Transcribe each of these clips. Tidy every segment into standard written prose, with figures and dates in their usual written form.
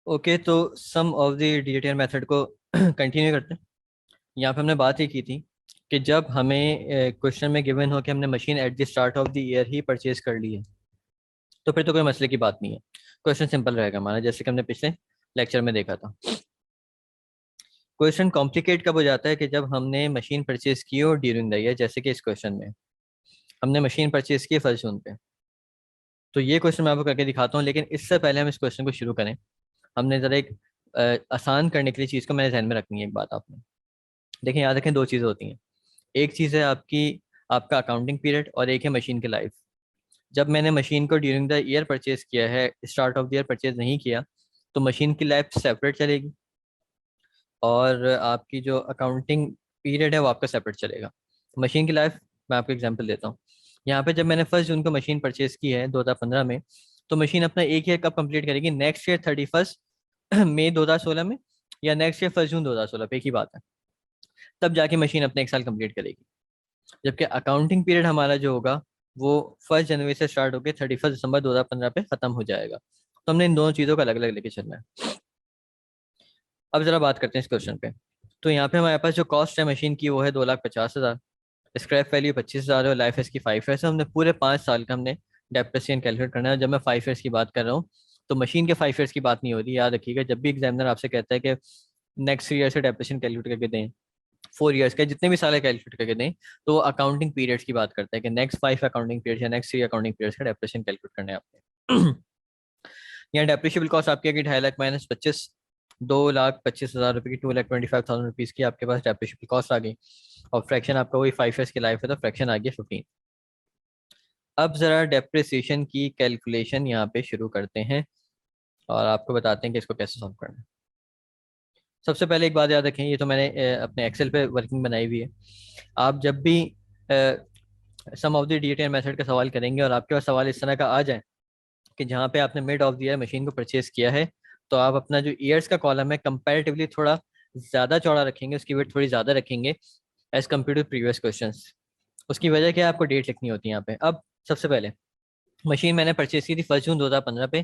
Okay, तो सम of the डिलीटर method को continue करते हैं। यहाँ पे हमने बात ही की थी कि जब हमें क्वेश्चन में गिवन हो कि हमने machine at the start of the year he purchase कर ली है, तो फिर तो कोई मसले की बात नहीं है। क्वेश्चन सिंपल रहेगा हमारा, जैसे कि हमने पिछले लेक्चर में देखा था। क्वेश्चन कॉम्प्लिकेट कब हो जाता है कि जब हमने मशीन परचेज की हो ड्यूरिंग द ईयर, जैसे कि इस क्वेश्चन में हमने मशीन परचेज की 1 जून पे। तो ये क्वेश्चन मैं आपको करके दिखाता हूँ, लेकिन इससे पहले हम इस क्वेश्चन को शुरू करें, हमने ज़रा एक आसान करने के लिए चीज़ को मैंने ध्यान में रखनी है। एक बात आपने देखिए, याद रखें, दो चीज़ें होती हैं। एक चीज़ है आपका अकाउंटिंग पीरियड, और एक है मशीन की लाइफ। जब मैंने मशीन को ड्यूरिंग द ईयर परचेज किया है, start of the year purchase नहीं किया, तो मशीन की लाइफ सेपरेट चलेगी, और आपकी जो अकाउंटिंग पीरियड है वो आपका सेपरेट चलेगा। मशीन की लाइफ, मैं आपको एग्जांपल देता हूँ। यहाँ पे जब मैंने 1 जून को मशीन परचेज की है 2015 में, तो मशीन अपना एक ईयर कब कंप्लीट करेगी? नेक्स्ट ईयर 31 मई 2016 में, या नेक्स्ट ईयर 1 जून 2016 पे, एक ही बात है। तब जाके मशीन अपना 1 साल कंप्लीट करेगी। जबकि अकाउंटिंग पीरियड हमारा जो होगा वो 1 जनवरी से स्टार्ट होकर 31 दिसंबर 2015 पे खत्म हो जाएगा। तो हमने इन दोनों चीज़ों को अलग अलग लेके चलना है। अब जरा बात करते हैं इस क्वेश्चन पे। तो यहाँ पे हमारे पास जो कॉस्ट है मशीन की वो है 2,50,000। स्क्रैप वैल्यू 25,000 है, और लाइफ इसकी 5 ईयर्स है। हमने पूरे 5 साल का हमने डेप्रिसिएशन कैलकुलेट करना है। जब मैं 5 ईयर्स की बात कर रहा हूँ, तो मशीन के 5 ईयर्स की बात नहीं हो रही। याद रखिएगा, जब भी एग्जामिनर आपसे कहता है कि नेक्स्ट ईयर से डेप्रिसिएशन कैलकुलेट करके दें, 4 ईयर्स का जितने भी साल है कैलकुलेट करके दें, तो वो अकाउंटिंग पीरियड्स की बात करता है कि नेक्स्ट 5 अकाउंटिंग पीरियड या नेक्स्ट 3 अकाउंटिंग पीरियड्स का डेप्रिसिएशन कैलकुलेट करना है आपने। यहाँ डेप्रिशिएबल कॉस्ट आपकी आगे 2.5 लाख माइनस 25, 2,25,000 रुपये की, 2,25,000 रुपीज़ की आपके पास डेप्रिशिएबल कॉस्ट आ गई। और फ्रैक्शन आपका वही 5 ईयर्स की लाइफ है, तो फ्रैक्शन आ गया 15। अब जरा डेप्रिसिएशन की कैलकुलेशन यहाँ पे शुरू करते हैं, और आपको बताते हैं कि इसको कैसे सॉल्व करना है। सबसे पहले एक बात याद रखें, ये तो मैंने अपने एक्सेल पे वर्किंग बनाई हुई है। आप जब भी सम ऑफ द डिटेल मेथड का सवाल करेंगे और आपके पास सवाल इस तरह का आ जाए कि जहाँ पे आपने mid of the year machine को परचेज किया है, तो आप अपना जो ईयर्स का कॉलम है कंपैरेटिवली थोड़ा ज़्यादा चौड़ा रखेंगे, उसकी वेट थोड़ी ज़्यादा रखेंगे as compare to previous question. उसकी वजह क्या है, आपको डेट लिखनी होती है यहाँ पे। अब सबसे पहले मशीन मैंने परचेज की थी 1 जून 2015 पे,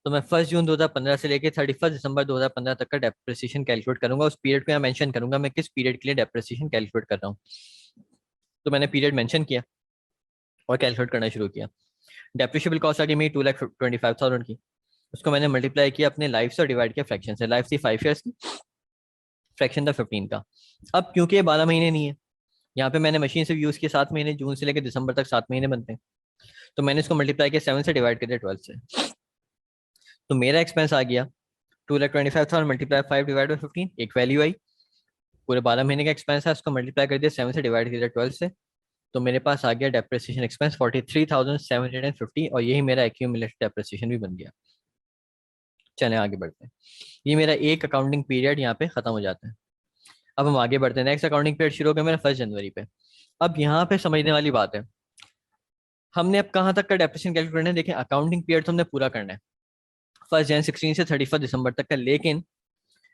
तो मैं 1 जून 2015 से लेकर 31 दिसंबर 2015 तक का डेप्रिसिएशन कैलकुलेट करूंगा। उस पीरियड को यहाँ मेंशन करूंगा मैं किस पीरियड के लिए डेप्रिसिएशन कैलकुलेट कर रहा हूँ। तो मैंने पीरियड मेंशन किया और कैलकुलेट करना शुरू किया। डेप्रिशिएबल कॉस्ट आ गई मेरी 2,25,000 की। उसको मैंने मल्टीप्लाई किया अपने लाइफ से और डिवाइड किया फ्रैक्शन से। लाइफ थी 5 ईयर्स की, फ्रैक्शन था 15 का। अब क्योंकि ये 12 महीने नहीं है, यहाँ पे मैंने मशीन से यूज़ किया 7 महीने, जून से लेकर दिसंबर तक 7 महीने बनते हैं। तो मैंने इसको मल्टीप्लाई किया 7 से, डिवाइड कर दिया 12 से। तो मेरा एक्सपेंस आ गया 2,25,000 मल्टीप्लाई 5 डिवाइड बाई 15, एक वैल्यू आई। पूरे 12 महीने का एक्सपेंस है, उसको मल्टीप्लाई कर दिया 7 से, डिवाइड कर दिया 12 से। तो मेरे पास आ गया डेप्रिसिएशन एक्सपेंस 43,750, और यही मेरा एक्यूमुलेटेड डेप्रिसिएशन भी बन गया। चलें आगे बढ़ते हैं। ये मेरा एक अकाउंटिंग पीरियड यहाँ पे खत्म हो जाता है। अब हम आगे बढ़ते हैं। नेक्स्ट अकाउंटिंग पीरियड शुरू हो गया मेरा 1 जनवरी पे। अब यहाँ पे समझने वाली बात है, हमने अब कहाँ तक का डेप्रिसिएशन कैलकुलेट करना है। देखें, अकाउंटिंग पीरियड तो हमने पूरा करना है 1 जन 16 से 31 दिसंबर तक का। लेकिन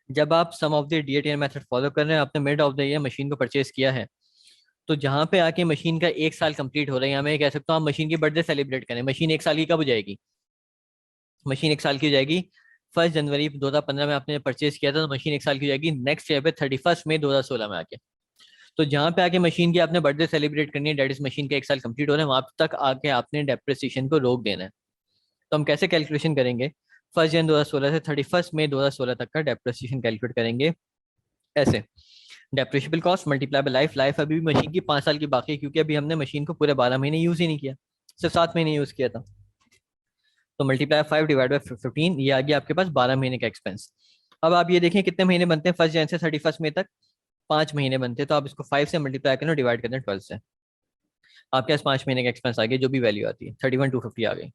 जब आप some of the DATN method follow कर रहे हैं, आपने mid of the year machine को परचेज किया है, तो जहाँ पे आके मशीन का 1 साल कंप्लीट हो रहा है, यहाँ मैं कह सकता हूँ आप मशीन की बर्थडे सेलिब्रेट करें। मशीन 1 साल की कब हो जाएगी? मशीन 1 साल की हो जाएगी 1 जनवरी 2015 में आपने परचेज किया था, तो मशीन 1 साल की हो जाएगी नेक्स्ट ईयर पे 31 मई 2016 में आके। तो जहाँ पे आके मशीन की आपने बर्थडे सेलिब्रेट करनी है, डेट इज मशीन का 1 साल कंप्लीट हो रहा है, वहां तक आके आपने डेप्रिसिएशन को रोक देना है। तो हम कैसे कैलकुलेशन करेंगे? 1 जन 2016 से 31 मई 2016 तक का डेप्रिसिएशन कैलकुलेट करेंगे ऐसे। Depreciable cost multiply by life. Life अभी भी मशीन की 5 साल की बाकी है, क्योंकि अभी हमने मशीन को पूरे 12 महीने यूज ही नहीं किया, सिर्फ 7 महीने यूज किया था। तो मल्टीप्लाई 5 डिवाइड बाई 15, ये आ गया आपके पास 12 महीने का एक्सपेंस। अब आप ये देखें कितने महीने बनते हैं 1 जन से 31 मई तक? 5 महीने बनते हैं। तो आप इसको 5 से मल्टीप्लाई करें, डिवाइड करें 12 से, आपके पास 5 महीने का एक्सपेंस आ गया, जो भी वैल्यू आती है 31,250 आ गई।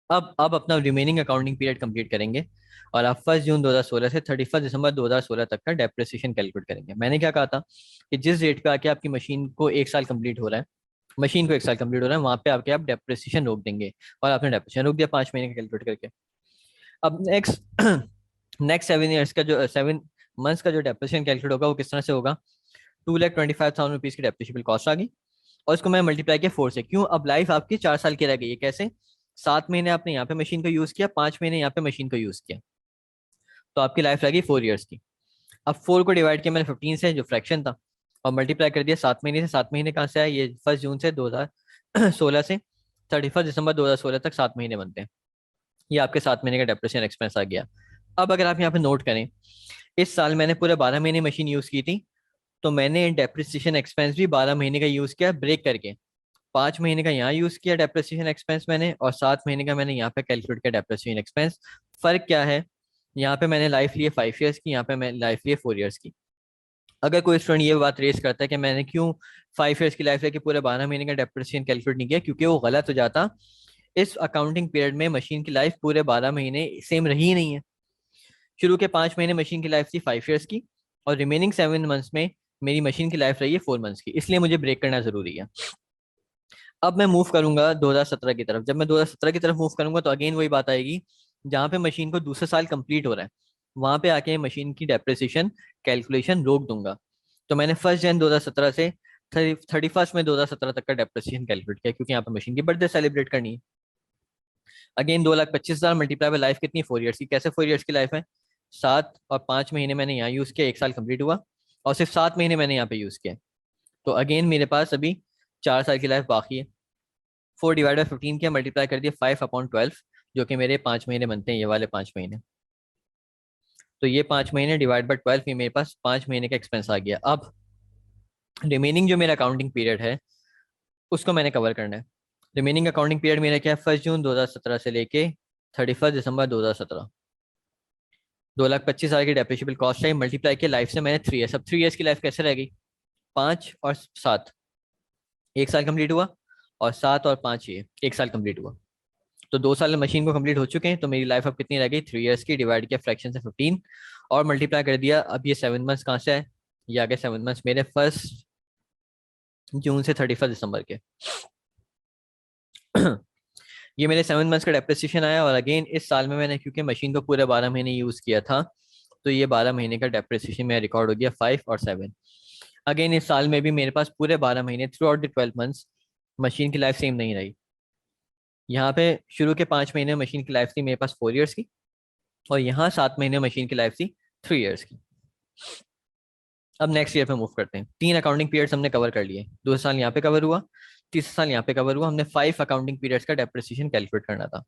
अब अपना रिमेनिंग अकाउंटिंग पीरियड कंप्लीट करेंगे, और आप 1 जून 2016 से 31 दिसंबर 2016 तक का डेप्रिसिएशन कैलकुलेट करेंगे। मैंने क्या कहा था कि जिस रेट पे आके आपकी मशीन को 1 साल कंप्लीट हो रहा है, मशीन को 1 साल कंप्लीट हो रहा है, वहां पे आके आप डेप्रिसिएशन रोक देंगे। और आपने डेप्रिसिएशन रोक दिया 5 महीने का कैलकुलेट करके। अब नेक्स्ट नेक्स्ट 7 ईयर्स का जो 7 मंथ्स का जो डेप्रिसिएशन कैलकुलेट होगा वो किस तरह से होगा? 2,25,000 रुपीज की डेप्रिसिएबल कॉस्ट आ गई, और इसको मैं मल्टीप्लाई किया 4 से। क्यों? अब लाइफ आपकी 4 साल की रह गई है। कैसे? 7 महीने आपने यहाँ पे मशीन को यूज किया, 5 महीने यहाँ पे मशीन को यूज किया। तो आपकी लाइफ लगी 4 ईयर्स की। अब 4 को डिवाइड किया मैंने 15 से जो फ्रैक्शन था, और मल्टीप्लाई कर दिया 7 महीने से। 7 महीने कहाँ से आए, ये 1 जून से 2016 से 31 दिसंबर 2016 तक 7 महीने बनते हैं। ये आपके 7 महीने का डेप्रिसिएशन एक्सपेंस आ गया। अब अगर आप यहाँ पे नोट करें, इस साल मैंने पूरे 12 महीने मशीन यूज की थी, तो मैंने डेप्रिसिएशन एक्सपेंस भी 12 महीने का यूज किया ब्रेक करके। 5 महीने का यहाँ यूज किया डेप्रिसिएशन एक्सपेंस मैंने, और 7 महीने का मैंने यहाँ पे कैलकुलेट किया डेप्रिसिएशन एक्सपेंस। फर्क क्या है, यहाँ पे मैंने लाइफ लिए 5 ईयर्स की, यहाँ पे मैं लाइफ लिए 4 ईयर्स की। अगर कोई स्टूडेंट ये बात रेस करता है कि मैंने क्यों 5 ईयर्स की लाइफ लेके पूरे 12 महीने का डेप्रिसिएशन कैलकुलेट नहीं किया, क्योंकि वो गलत हो जाता। इस अकाउंटिंग पीरियड में मशीन की लाइफ पूरे 12 महीने सेम रही ही नहीं है। शुरू के 5 महीने मशीन की लाइफ थी 5 ईयर्स की, और रिमेनिंग 7 मंथ्स में मेरी मशीन की लाइफ रही है 4 मंथ्स की, इसलिए मुझे ब्रेक करना जरूरी है। अब मैं मूव करूंगा 2017 की तरफ। जब मैं 2017 की तरफ मूव करूंगा तो अगेन वही बात आएगी, जहां पे मशीन को दूसरा साल कंप्लीट हो रहा है, वहां पे आके मशीन की डेप्रिसिएशन कैलकुलेशन रोक दूंगा। तो मैंने 1 जनवरी 2017 से 31 मई 2017 तक का डेप्रिसिएशन कैलकुलेट किया, क्योंकि यहाँ पे मशीन की बर्थडे सेलिब्रेट करनी है। अगेन 2,25,000 मल्टीप्लाई बाय लाइफ कितनी, 4 ईयर्स की। कैसे 4 ईयर्स की लाइफ है, 7 और 5 महीने मैंने यहाँ यूज किया, 1 साल कंप्लीट हुआ, और सिर्फ 7 महीने मैंने यहाँ पे यूज किया। तो अगेन मेरे पास अभी 4 साल की लाइफ बाकी है। 4 डिवाइड बाई 15 किया, मल्टीप्लाई कर दिया 5/12, जो कि मेरे 5 महीने बनते हैं, ये वाले 5 महीने। तो ये 5 महीने डिवाइड बाई 12, ये मेरे पास 5 महीने का एक्सपेंस आ गया। अब रिमेनिंग जो मेरा अकाउंटिंग पीरियड है उसको मैंने कवर करना है। रिमेनिंग अकाउंटिंग पीरियड मेरा क्या है, 1 जून 2017 से लेके 31 दिसंबर 2017। 2,25,000 की डेप्रिशिएबल कॉस्ट है, मल्टीप्लाई किया लाइफ से मैंने 3 ईयर्स। अब 3 ईयर्स की लाइफ कैसे रह गई, 5 और 7, 1 साल कंप्लीट हुआ, और 7 और 5 ये 1 साल कंप्लीट हुआ। तो 2 साल मशीन को कंप्लीट हो चुके हैं, तो मेरी लाइफ अब कितनी रह गई, 3 ईयर्स की। डिवाइड किया फ्रैक्शन से 15, और मल्टीप्लाई कर दिया। अब ये 7 मंथ्स कहाँ से आए, ये आ गए 7 मंथ्स मेरे 1 जून से 31 दिसंबर के। ये मेरे 7 मंथ्स का डेप्रिसिएशन आया। और अगेन इस साल में मैंने क्योंकि मशीन को पूरे 12 महीने यूज किया था, तो ये 12 महीने का डेप्रिसिएशन मेरा रिकॉर्ड हो गया 5 और 7। अगेन इस साल में भी मेरे पास पूरे 12 महीने through out the 12 months machine की लाइफ सेम नहीं रही। यहाँ पे शुरू के 5 महीने मशीन की लाइफ थी मेरे पास 4 ईयर्स की, और यहाँ 7 महीने मशीन की लाइफ थी 3 ईयर्स की। अब नेक्स्ट ईयर पे मूव करते हैं। 3 अकाउंटिंग पीरियड्स हमने कवर कर लिए, 2 साल यहाँ पे कवर हुआ, तीसरा साल यहाँ पे कवर हुआ। हमने 5 अकाउंटिंग पीरियड्स का डेप्रिसिएशन कैलकुलेट करना था।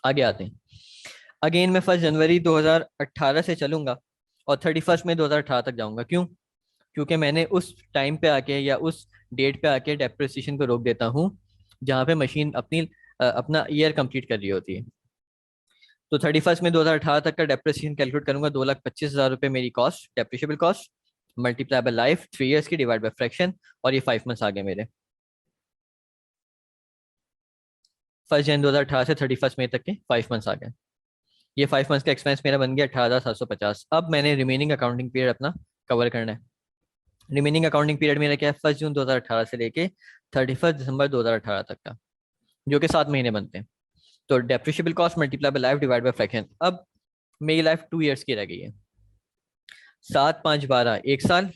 आगे आते हैं। अगेन मैं 1 जनवरी 2018 से चलूंगा, और 31 मई 2018 तक जाऊंगा। क्यों, क्योंकि मैंने उस टाइम पे आके या उस डेट पे आके डेप्रिसिएशन को रोक देता हूँ जहाँ पे मशीन अपना ईयर कंप्लीट कर रही होती है। तो 31 मई 2018 तक का डेप्रिसिएशन कैलकुलेट करूंगा। 2,25,000 रुपये मेरी cost, depreciable cost, multiply by life 3 years की, डिवाइड बाय फ्रैक्शन, और ये 5 मंथ्स आ गए मेरे। 1 जनवरी 2018 से 31 मई तक के 5 मंथ्स आ गए। ये 5 मंथ्स का एक्सपेंस मेरा बन गया 18,750। अब मैंने रिमेनिंग अकाउंटिंग पीरियड अपना कवर करना है। रिमेनिंग अकाउंटिंग पीरियड मेरा क्या है, 1 जून 2018 से लेके 31 दिसंबर 2018 तक का, जो कि 7 महीने बनते हैं। तो depreciable cost multiply by life divide by fraction. अब मेरी लाइफ 2 ईयर्स की रह गई है। 7, 5, 12 1 साल,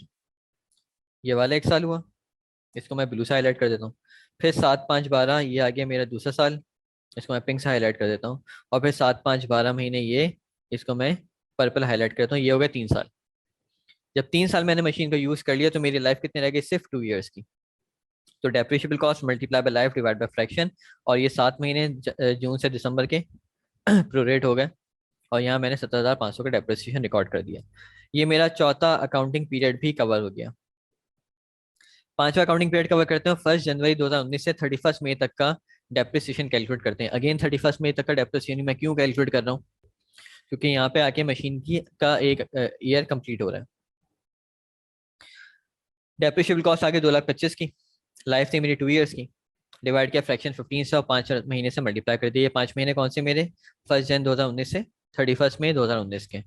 ये वाला 1 साल हुआ, इसको मैं ब्लू से हाईलाइट कर देता हूँ। फिर 7, 5, 12 ये आ गया मेरा दूसरा साल, इसको मैं पिंक से हाईलाइट कर देता हूँ। और फिर 7, 5, 12 महीने ये, इसको मैं पर्पल हाईलाइट करता हूँ। ये हो गया 3 साल। जब 3 साल मैंने मशीन को यूज कर लिया तो मेरी लाइफ कितनी रह गई, सिर्फ 2 ईयर्स की। तो depreciable cost multiply by life divide by fraction, और ये 7 महीने जून से दिसंबर के प्रोरेट हो गए, और यहाँ मैंने 17,500 का डेप्रिसिएशन रिकॉर्ड कर दिया। ये मेरा चौथा अकाउंटिंग पीरियड भी कवर हो गया। पांचवा अकाउंटिंग पीरियड कवर करते हैं 1 जनवरी 2019 से 31 मई तक का डेप्रिसिएशन कैलकुलेट करते हैं। अगेन 31 मई तक का डेप्रिसिएशन मैं क्यों कैलकुलेट कर रहा हूँ, क्योंकि यहाँ पे आके मशीन की का एक ईयर कंप्लीट हो रहा है। डेप्रिशिएबल कॉस्ट आगे 2,25,000 की, लाइफ थी मेरी 2 ईयर्स की, डिवाइड किया फ्रैक्शन 15 से, और 5 महीने से मल्टीप्लाई कर दिया। ये 5 महीने कौन से मेरे, 1 जनवरी 2019 से 31 मई 2019 के।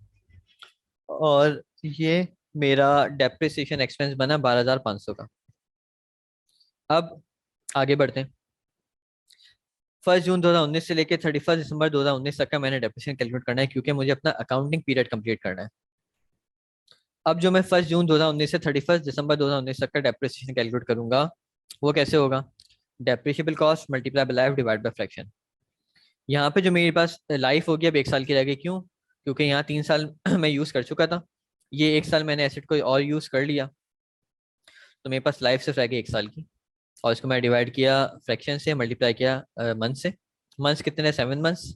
और ये मेरा डेप्रिसिएशन एक्सपेंस बना 12,500 का। अब आगे बढ़ते हैं। 1 जून 2019 से लेकर 31 दिसंबर 2019 तक का मैंने डेप्रिसिएशन कैलकुलेट करना है, क्योंकि मुझे अपना अकाउंटिंग पीरियड कंप्लीट करना है। अब जो मैं 1 जून 2019 से 31 दिसंबर 2019 तक का डेप्रिसिएशन कैलकुलेट करूंगा, वो कैसे होगा, depreciable cost multiply by life divide by fraction. यहाँ पे जो मेरे पास लाइफ होगी अब 1 साल की रह गई। क्यों, क्योंकि यहाँ 3 साल मैं यूज़ कर चुका था, ये 1 साल मैंने एसेट को और यूज़ कर लिया, तो मेरे पास लाइफ सिर्फ रह गई 1 साल की। और इसको मैं डिवाइड किया फ्रैक्शन से, मल्टीप्लाई किया मंथ से। मंथ्स कितने, 7 मंथ्स,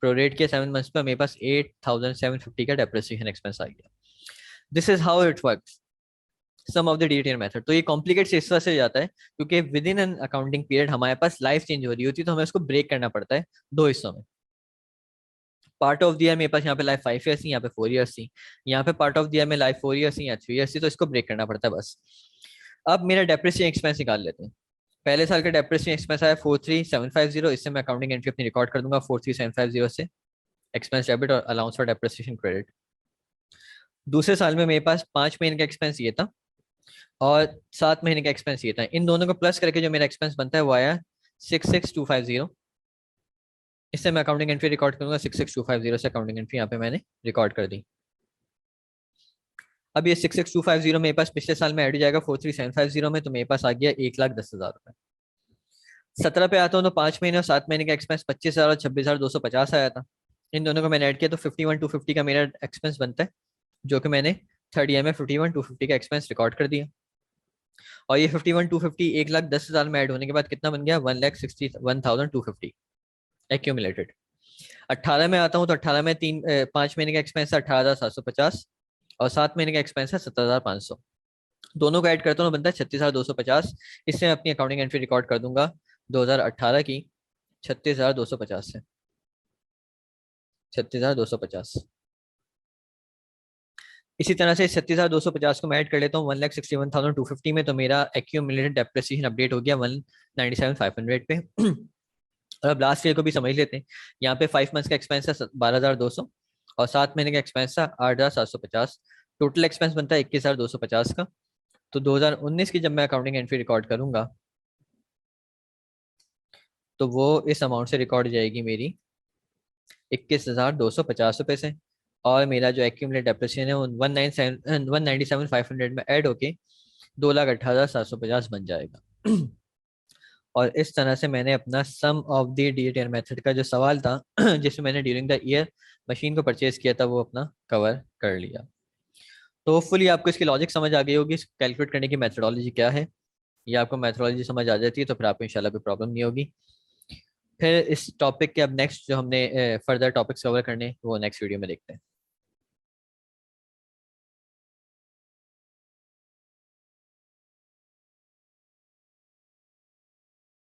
प्रोरेट किया 7 मंथ्स पर, मेरे पास 8750 का डेप्रिसिएशन एक्सपेंस आ गया। This is how it works, sum of the DTR method. तो ये कॉम्प्लिकेट इस वजह से जाता है क्योंकि within an accounting period हमारे पास लाइफ चेंज हो रही होती है, तो हमें उसको ब्रेक करना पड़ता है 2 हिस्सों में। पार्ट ऑफ द ईयर मेरे पास यहाँ पे लाइफ 5 ईयर्स थी, यहाँ पे 4 ईयर्स थी, यहाँ पे पार्ट ऑफ द ईयर में लाइफ 4 ईयर्स थी या 3 ईयर्स थी, तो इसको ब्रेक करना पड़ता है बस। अब मेरा डेप्रिसिएशन एक्सपेंस निकाल लेते हैं। पहले साल का डेप्रिसिएशन एक्सपेंस आया 43750, इससे मैं अकाउंटिंग एंट्री अपनी रिकॉर्ड कर दूंगा 43750 से, एक्सपेंस डेबिट और अलाउंस फॉर डेप्रिसिएशन क्रेडिट। दूसरे साल में मेरे पास 5 महीने का एक्सपेंस ये था और 7 महीने का एक्सपेंस ये था, इन दोनों को प्लस करके जो मेरा एक्सपेंस बनता है वो आया 66250। इससे मैं अकाउंटिंग एंट्री रिकॉर्ड करूंगा 66250 से, अकाउंटिंग एंट्री यहाँ पे मैंने रिकॉर्ड कर दी। अब ये 66250 मेरे पास पिछले साल में ऐड हो जाएगा 43750 में, तो मेरे पास आ गया 1,10,000 रुपए। 17 पे आता हूँ तो 5 महीने और 7 महीने का एक्सपेंस 25,000 और 26,250 आया था। इन दोनों को मैंने ऐड किया तो 51,250 का मेरा एक्सपेंस बनता है, जो कि मैंने थर्ड ईयर में 51,250 का एक्सपेंस रिकॉर्ड कर दिया। और ये 51,250 1,10,000 में ऐड होने के बाद कितना बन गया, 1,61,250 एक्यूमुलेटेड। 18 में आता हूँ तो 18 में 5 महीने का एक्सपेंस है 18,750 और 7 महीने का एक्सपेंस है 17,500। दोनों को ऐड करता हूँ बनता है 36,250। इससे मैं अपनी अकाउंटिंग एंट्री रिकॉर्ड कर दूंगा 2018 की 36,250 से, 36,250। इसी तरह से 36,250 को मैं ऐड कर लेता हूँ 1,61,250 में, तो मेरा एक्यूमुलेटेड डेप्रिसिएशन अपडेट हो गया 1,97,500 पे। और अब लास्ट ईयर को भी समझ लेते हैं। यहाँ पे 5 मंथ्स का एक्सपेंस है 12,200 और 7 महीने का एक्सपेंस था 8,750। टोटल एक्सपेंस बनता है 21,250 का। तो 2019 की जब मैं अकाउंटिंग एंट्री रिकॉर्ड करूंगा तो वो इस अमाउंट से रिकॉर्ड हो जाएगी मेरी 21,250 रुपये से। और मेरा जो एक्यूमुलेट डेप्रिसिएशन है वो 197,500 में ऐड होके 2,18,750 बन जाएगा। और इस तरह से मैंने अपना सम ऑफ द DTR मेथड का जो सवाल था जिसमें मैंने ड्यूरिंग द ईयर मशीन को परचेज किया था वो अपना कवर कर लिया। तो होपफुली आपको इसकी लॉजिक समझ आ गई होगी, कैलकुलेट करने की मेथडोलॉजी क्या है। ये आपको मेथडोलॉजी समझ आ जाती है तो फिर आपको इंशाल्लाह कोई प्रॉब्लम नहीं होगी। फिर इस टॉपिक के अब नेक्स्ट जो हमने फर्दर टॉपिक्स कवर करने वो नेक्स्ट वीडियो में देखते हैं।